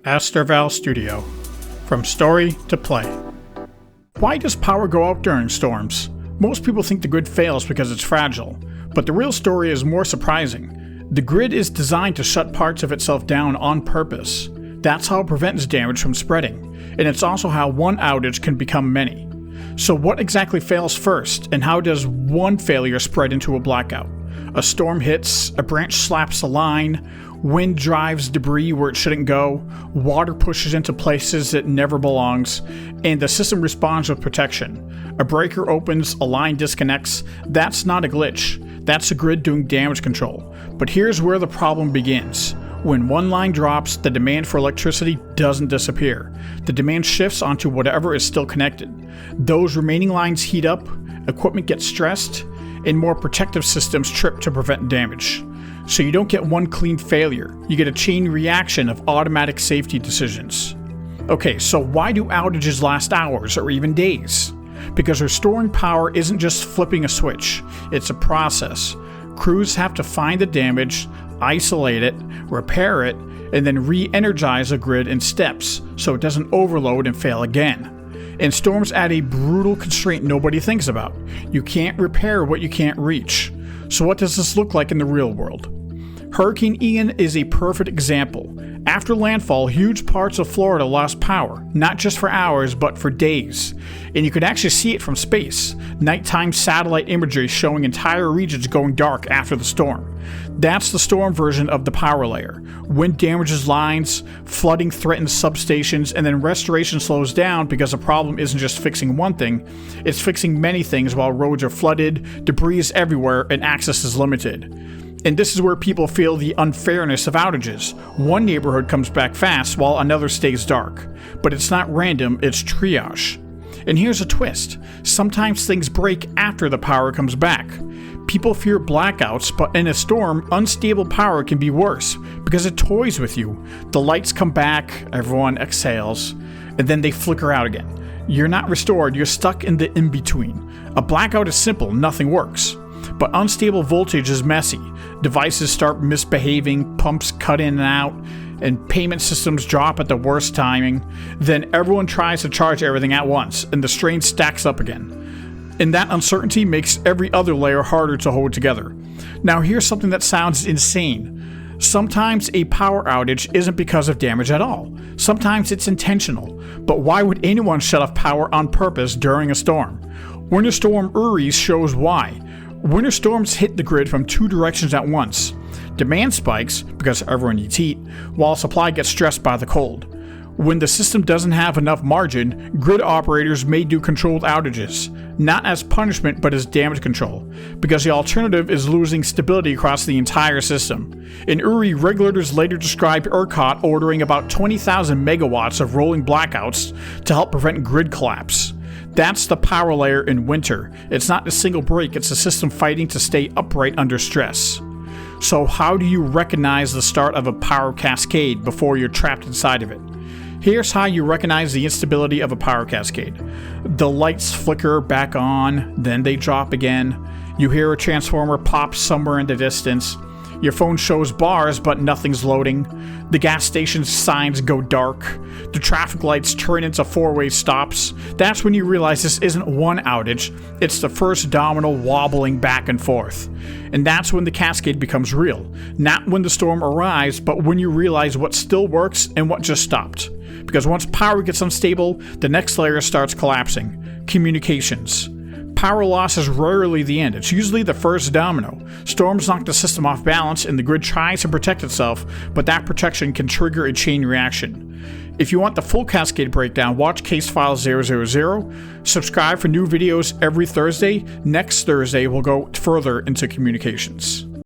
Asterval Studio. From story to play. Why does power go out during storms? Most people think the grid fails because it's fragile, but the real story is more surprising. The grid is designed to shut parts of itself down on purpose. That's how it prevents damage from spreading, and it's also how one outage can become many. So what exactly fails first, and how does one failure spread into a blackout? A storm hits, a branch slaps a line, wind drives debris where it shouldn't go, water pushes into places it never belongs, and the system responds with protection. A breaker opens, a line disconnects. That's not a glitch. That's a grid doing damage control. But here's where the problem begins. When one line drops, the demand for electricity doesn't disappear. The demand shifts onto whatever is still connected. Those remaining lines heat up, equipment gets stressed, and more protective systems trip to prevent damage. So you don't get one clean failure, you get a chain reaction of automatic safety decisions. Okay, so why do outages last hours or even days? Because restoring power isn't just flipping a switch, it's a process. Crews have to find the damage, isolate it, repair it, and then re-energize a grid in steps so it doesn't overload and fail again. And storms add a brutal constraint nobody thinks about. You can't repair what you can't reach. So what does this look like in the real world? Hurricane Ian is a perfect example. After landfall, huge parts of Florida lost power, not just for hours, but for days. And you could actually see it from space. Nighttime satellite imagery showing entire regions going dark after the storm. That's the storm version of the power layer. Wind damages lines, flooding threatens substations, and then restoration slows down because the problem isn't just fixing one thing, it's fixing many things while roads are flooded, debris is everywhere, and access is limited. And this is where people feel the unfairness of outages. One neighborhood comes back fast while another stays dark. But it's not random, it's triage. And here's a twist. Sometimes things break after the power comes back. People fear blackouts, but in a storm, unstable power can be worse because it toys with you. The lights come back, everyone exhales, and then they flicker out again. You're not restored, you're stuck in the in-between. A blackout is simple, nothing works. But unstable voltage is messy. Devices start misbehaving, pumps cut in and out, and payment systems drop at the worst timing. Then everyone tries to charge everything at once, and the strain stacks up again. And that uncertainty makes every other layer harder to hold together. Now here's something that sounds insane. Sometimes a power outage isn't because of damage at all. Sometimes it's intentional. But why would anyone shut off power on purpose during a storm? Winter Storm Uri shows why. Winter storms hit the grid from two directions at once. Demand spikes, because everyone needs heat, while supply gets stressed by the cold. When the system doesn't have enough margin, grid operators may do controlled outages, not as punishment but as damage control, because the alternative is losing stability across the entire system. In Uri, regulators later described ERCOT ordering about 20,000 megawatts of rolling blackouts to help prevent grid collapse. That's the power layer in winter. It's not a single break, it's a system fighting to stay upright under stress. So how do you recognize the start of a power cascade before you're trapped inside of it? Here's how you recognize the instability of a power cascade. The lights flicker back on, then they drop again. You hear a transformer pop somewhere in the distance. Your phone shows bars, but nothing's loading. The gas station's signs go dark. The traffic lights turn into four-way stops. That's when you realize this isn't one outage, it's the first domino wobbling back and forth. And that's when the cascade becomes real. Not when the storm arrives, but when you realize what still works and what just stopped. Because once power gets unstable, the next layer starts collapsing. Communications. Power loss is rarely the end, it's usually the first domino. Storms knock the system off balance and the grid tries to protect itself, but that protection can trigger a chain reaction. If you want the full cascade breakdown, watch Case File 000, subscribe for new videos every Thursday. Next Thursday we'll go further into communications.